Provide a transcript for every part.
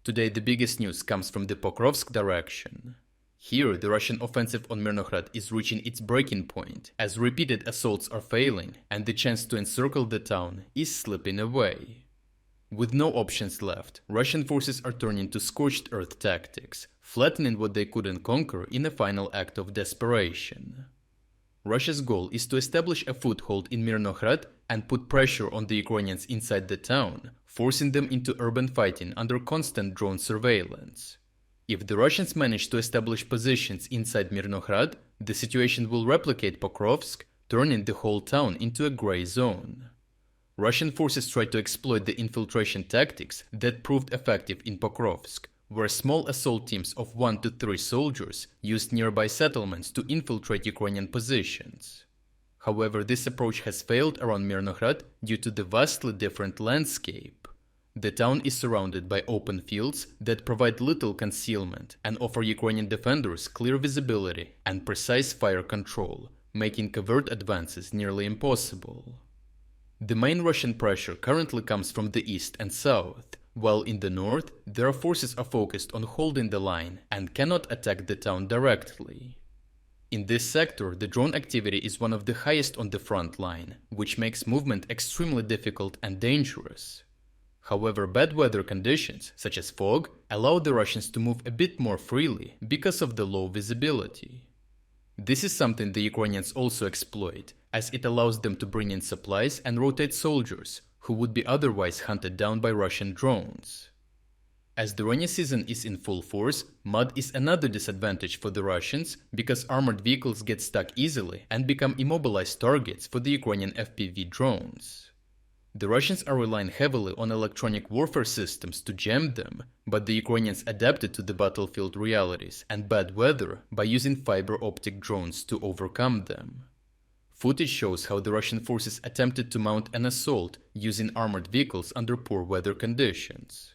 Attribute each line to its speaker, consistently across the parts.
Speaker 1: Today the biggest news comes from the Pokrovsk direction. Here, the Russian offensive on Myrnohrad is reaching its breaking point, as repeated assaults are failing and the chance to encircle the town is slipping away. With no options left, Russian forces are turning to scorched-earth tactics, flattening what they couldn't conquer in a final act of desperation. Russia's goal is to establish a foothold in Myrnohrad and put pressure on the Ukrainians inside the town, forcing them into urban fighting under constant drone surveillance. If the Russians manage to establish positions inside Myrnohrad, the situation will replicate Pokrovsk, turning the whole town into a grey zone. Russian forces tried to exploit the infiltration tactics that proved effective in Pokrovsk, where small assault teams of 1 to 3 soldiers used nearby settlements to infiltrate Ukrainian positions. However, this approach has failed around Myrnohrad due to the vastly different landscape. The town is surrounded by open fields that provide little concealment and offer Ukrainian defenders clear visibility and precise fire control, making covert advances nearly impossible. The main Russian pressure currently comes from the east and south, while in the north, their forces are focused on holding the line and cannot attack the town directly. In this sector, the drone activity is one of the highest on the front line, which makes movement extremely difficult and dangerous. However, bad weather conditions, such as fog, allow the Russians to move a bit more freely because of the low visibility. This is something the Ukrainians also exploit, as it allows them to bring in supplies and rotate soldiers, who would be otherwise hunted down by Russian drones. As the rainy season is in full force, mud is another disadvantage for the Russians because armored vehicles get stuck easily and become immobilized targets for the Ukrainian FPV drones. The Russians are relying heavily on electronic warfare systems to jam them, but the Ukrainians adapted to the battlefield realities and bad weather by using fiber optic drones to overcome them. Footage shows how the Russian forces attempted to mount an assault using armored vehicles under poor weather conditions.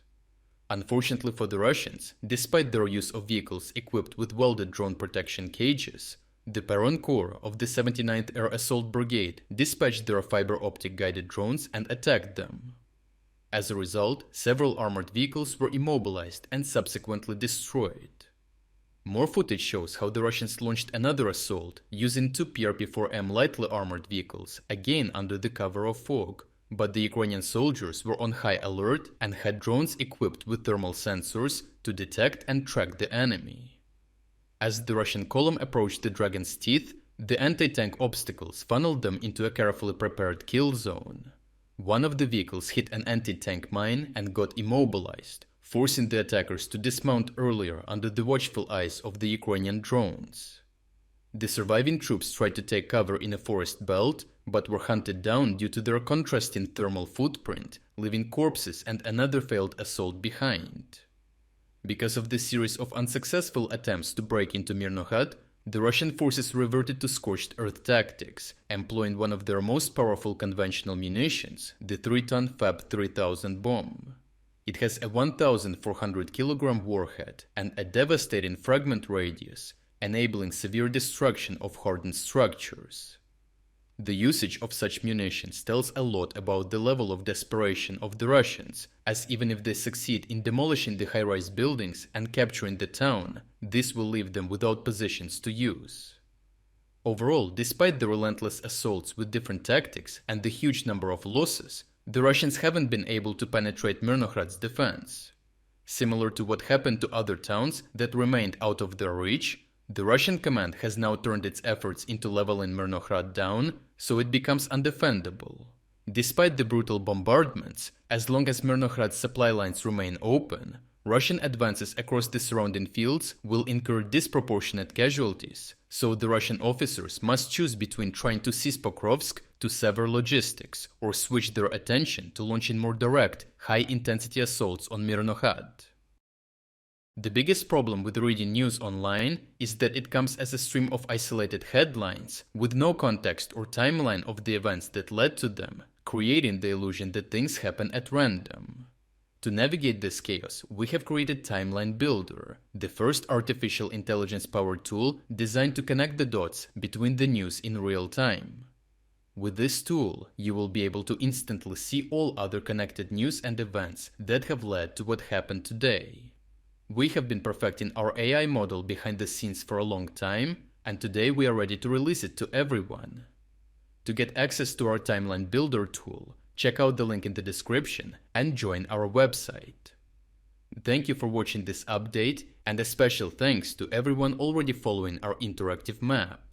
Speaker 1: Unfortunately for the Russians, despite their use of vehicles equipped with welded drone protection cages, the Perron Corps of the 79th Air Assault Brigade dispatched their fiber optic guided drones and attacked them. As a result, several armored vehicles were immobilized and subsequently destroyed. More footage shows how the Russians launched another assault using 2 PRP-4M lightly armored vehicles, again under the cover of fog, but the Ukrainian soldiers were on high alert and had drones equipped with thermal sensors to detect and track the enemy. As the Russian column approached the Dragon's Teeth, the anti-tank obstacles funneled them into a carefully prepared kill zone. One of the vehicles hit an anti-tank mine and got immobilized, forcing the attackers to dismount earlier under the watchful eyes of the Ukrainian drones. The surviving troops tried to take cover in a forest belt, but were hunted down due to their contrasting thermal footprint, leaving corpses and another failed assault behind. Because of the series of unsuccessful attempts to break into Myrnohrad, the Russian forces reverted to scorched-earth tactics, employing one of their most powerful conventional munitions, the 3-ton Fab 3000 bomb. It has a 1,400 kg warhead and a devastating fragment radius, enabling severe destruction of hardened structures. The usage of such munitions tells a lot about the level of desperation of the Russians, as even if they succeed in demolishing the high-rise buildings and capturing the town, this will leave them without positions to use. Overall, despite the relentless assaults with different tactics and the huge number of losses, the Russians haven't been able to penetrate Myrnohrad's defense. Similar to what happened to other towns that remained out of their reach, the Russian command has now turned its efforts into leveling Myrnohrad down, so it becomes undefendable. Despite the brutal bombardments, as long as Myrnohrad's supply lines remain open, Russian advances across the surrounding fields will incur disproportionate casualties, so the Russian officers must choose between trying to seize Pokrovsk to sever logistics or switch their attention to launching more direct, high-intensity assaults on Myrnohrad. The biggest problem with reading news online is that it comes as a stream of isolated headlines, with no context or timeline of the events that led to them, creating the illusion that things happen at random. To navigate this chaos, we have created Timeline Builder, the first artificial intelligence-powered tool designed to connect the dots between the news in real time. With this tool, you will be able to instantly see all other connected news and events that have led to what happened today. We have been perfecting our AI model behind the scenes for a long time, and today we are ready to release it to everyone. To get access to our timeline builder tool, check out the link in the description and join our website. Thank you for watching this update, and a special thanks to everyone already following our interactive map.